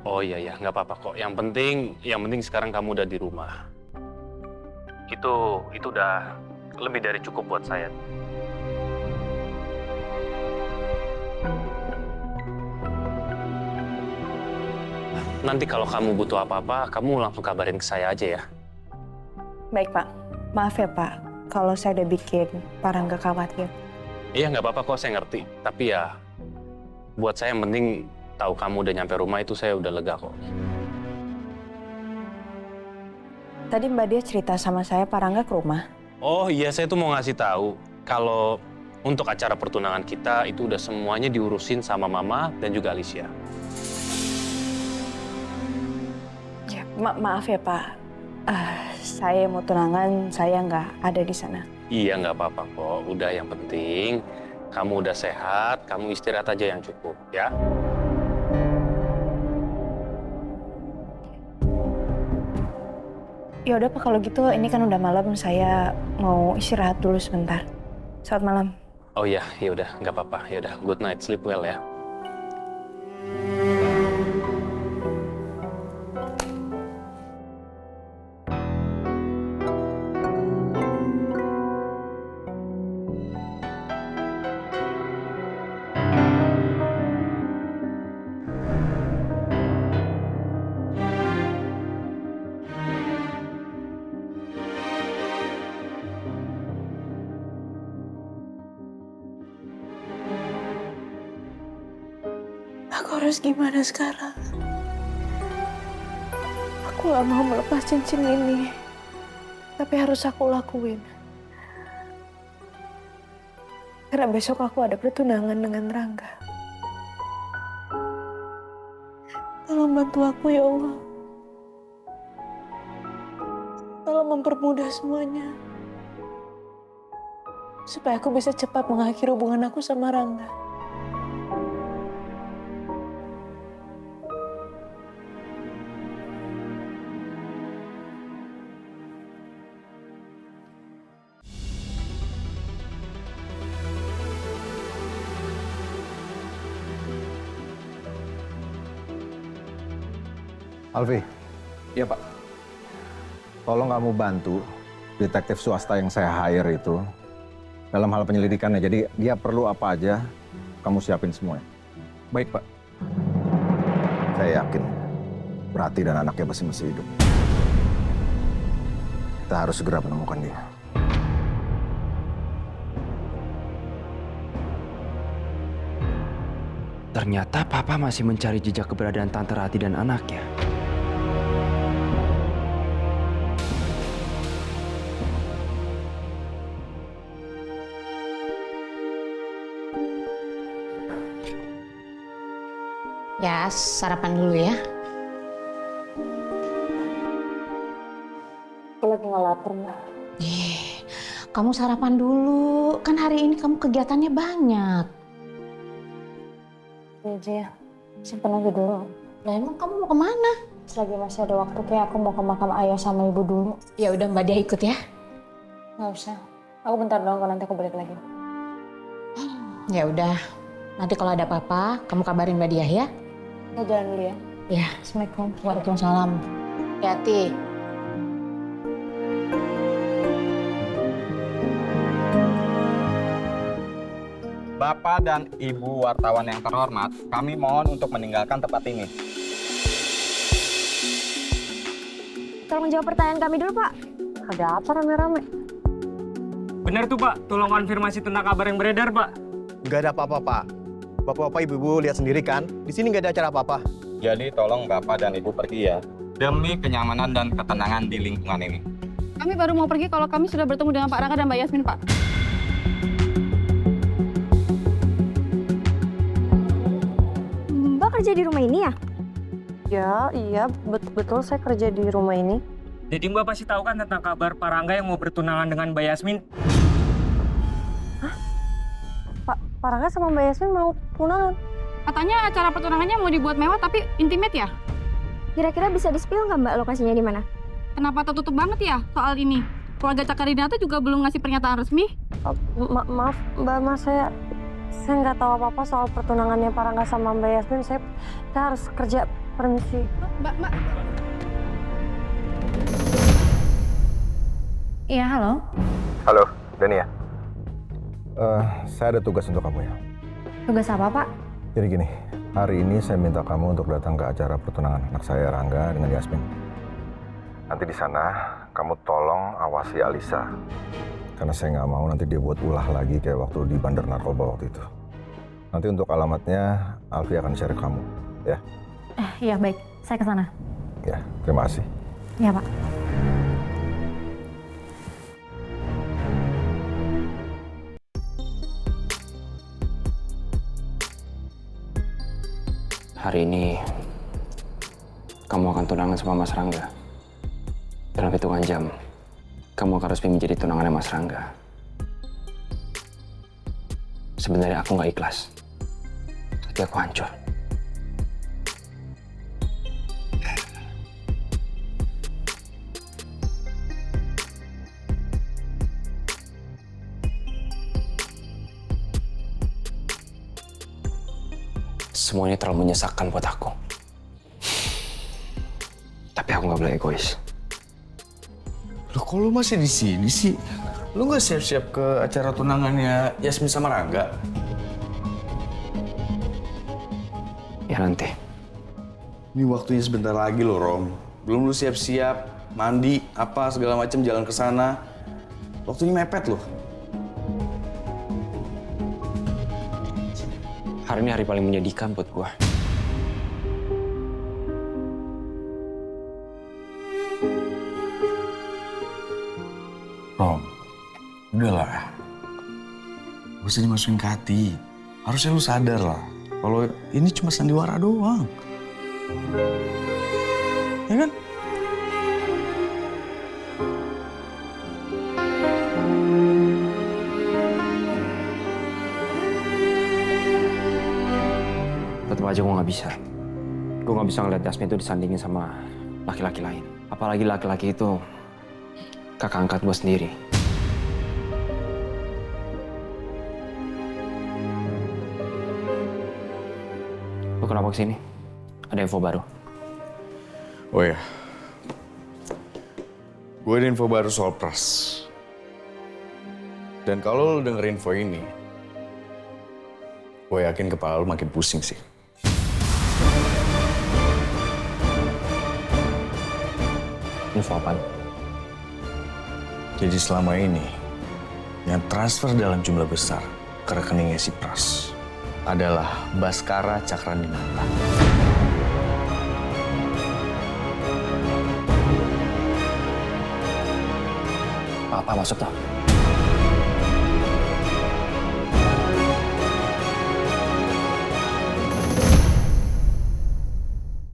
Oh iya ya, nggak apa-apa kok. Yang penting sekarang kamu udah di rumah. Itu udah lebih dari cukup buat saya. Nanti kalau kamu butuh apa-apa, kamu langsung kabarin ke saya aja ya. Baik, Pak. Maaf ya, Pak. Kalau saya udah bikin Pak Rangga khawatir. Iya, nggak apa-apa kok, saya ngerti. Tapi ya, buat saya yang penting tahu kamu udah nyampe rumah itu saya udah lega kok. Tadi Mbak Dia cerita sama saya Pak Rangga ke rumah. Oh iya, saya tuh mau ngasih tahu kalau untuk acara pertunangan kita itu udah semuanya diurusin sama Mama dan juga Alicia. Ya, maaf ya, Pak. Saya mau tunangan, saya nggak ada di sana. Iya, nggak apa-apa kok. Udah yang penting kamu udah sehat, kamu istirahat aja yang cukup ya. Ya udah Pak, kalau gitu ini kan udah malam, saya mau istirahat dulu sebentar. Selamat malam. Oh iya, ya udah nggak apa-apa. Ya udah, good night, sleep well ya. Aku harus gimana sekarang? Aku gak mau melepas cincin ini. Tapi harus aku lakuin. Karena besok aku ada pertunangan dengan Rangga. Tolong bantu aku ya Allah. Tolong mempermudah semuanya. Supaya aku bisa cepat mengakhiri hubungan aku sama Rangga. Alfi. Iya, Pak. Tolong kamu bantu detektif swasta yang saya hire itu dalam hal penyelidikannya. Jadi dia perlu apa aja, kamu siapin semuanya. Baik, Pak. Saya yakin Prati dan anaknya masih hidup. Kita harus segera menemukan dia. Ternyata Papa masih mencari jejak keberadaan Tante Rati dan anaknya. Ya, sarapan dulu ya. Aku lagi nggak lapar, Mbak. Kamu sarapan dulu. Kan hari ini kamu kegiatannya banyak. Iya aja ya. Simpen aja dulu. Lah emang kamu mau kemana? Selagi masih ada waktu, kayak aku mau ke makam ayah sama ibu dulu. Ya udah Mbak Dia ikut ya. Nggak usah. Aku bentar doang, kok nanti aku balik lagi. Ya udah. Nanti kalau ada apa-apa, kamu kabarin Mbak Dia ya. Kita jalan dulu ya. Ya. Assalamualaikum. Waalaikumsalam. Hati-hati. Bapak dan Ibu wartawan yang terhormat, kami mohon untuk meninggalkan tempat ini. Tolong jawab pertanyaan kami dulu, Pak. Ada apa rame-rame? Benar tuh, Pak. Tolong konfirmasi tentang kabar yang beredar, Pak. Nggak ada apa-apa, Pak. Bapak-bapak, ibu-ibu lihat sendiri kan, di sini nggak ada acara apa-apa. Jadi tolong Bapak dan Ibu pergi ya, demi kenyamanan dan ketenangan di lingkungan ini. Kami baru mau pergi kalau kami sudah bertemu dengan Pak Rangga dan Mbak Yasmin, Pak. Mbak kerja di rumah ini ya? Ya, iya. Betul saya kerja di rumah ini. Jadi Mbak pasti tahu kan tentang kabar Pak Rangga yang mau bertunangan dengan Mbak Yasmin? Pak Rangga sama Mbak Yasmin mau tunangan. Katanya acara pertunangannya mau dibuat mewah tapi intimate ya? Kira-kira bisa di-spill nggak Mbak lokasinya di mana? Kenapa tertutup banget ya soal ini? Keluarga Cakarina tuh juga belum ngasih pernyataan resmi. Maaf, Mbak Mas, saya nggak tahu apa-apa soal pertunangannya Pak Rangga sama Mbak Yasmin. Saya harus kerja. Permisi. Mbak. Iya, halo. Halo, Dania. Saya ada tugas untuk kamu ya. Tugas apa, Pak? Jadi gini, hari ini saya minta kamu untuk datang ke acara pertunangan anak saya Rangga dengan Yasmin. Nanti di sana kamu tolong awasi Alisa. Karena saya nggak mau nanti dia buat ulah lagi kayak waktu di bandar narkoba waktu itu. Nanti untuk alamatnya Alfi akan share ke kamu, ya? Iya, baik. Saya ke sana. Ya, terima kasih. Iya, Pak. Hari ini kamu akan tunangan sama Mas Rangga. Dalam hitungan jam, kamu akan resmi menjadi tunangannya Mas Rangga. Sebenarnya aku nggak ikhlas. Hati aku hancur. Semuanya terlalu menyesakkan buat aku. Tapi aku nggak boleh egois. Loh, kok lu masih di sini sih? Lu nggak siap-siap ke acara tunangannya Yasmin sama Rangga? Ya nanti. Ini waktunya sebentar lagi loh, Rom. Belum lu siap-siap, mandi, apa segala macam jalan ke sana. Waktunya mepet loh. Hari ini hari paling menyedihkan buat gua. Rom, udahlah. Gak usah dimasukin ke hati. Harusnya lu sadar lah. Kalau ini cuma sandiwara doang. Ya kan? Tetap aja gue nggak bisa. Gue nggak bisa ngeliat Yasmin itu disandingin sama laki-laki lain. Apalagi laki-laki itu kakak angkat gue sendiri. Lo kenapa kesini? Ada info baru? Oh ya. Gue ada info baru soal Pras. Dan kalau lu denger info ini, gue yakin kepala lu makin pusing sih. Info apaan? Jadi selama ini, yang transfer dalam jumlah besar ke rekeningnya si Pras adalah Baskara Cakraningrat. Apa maksud lo?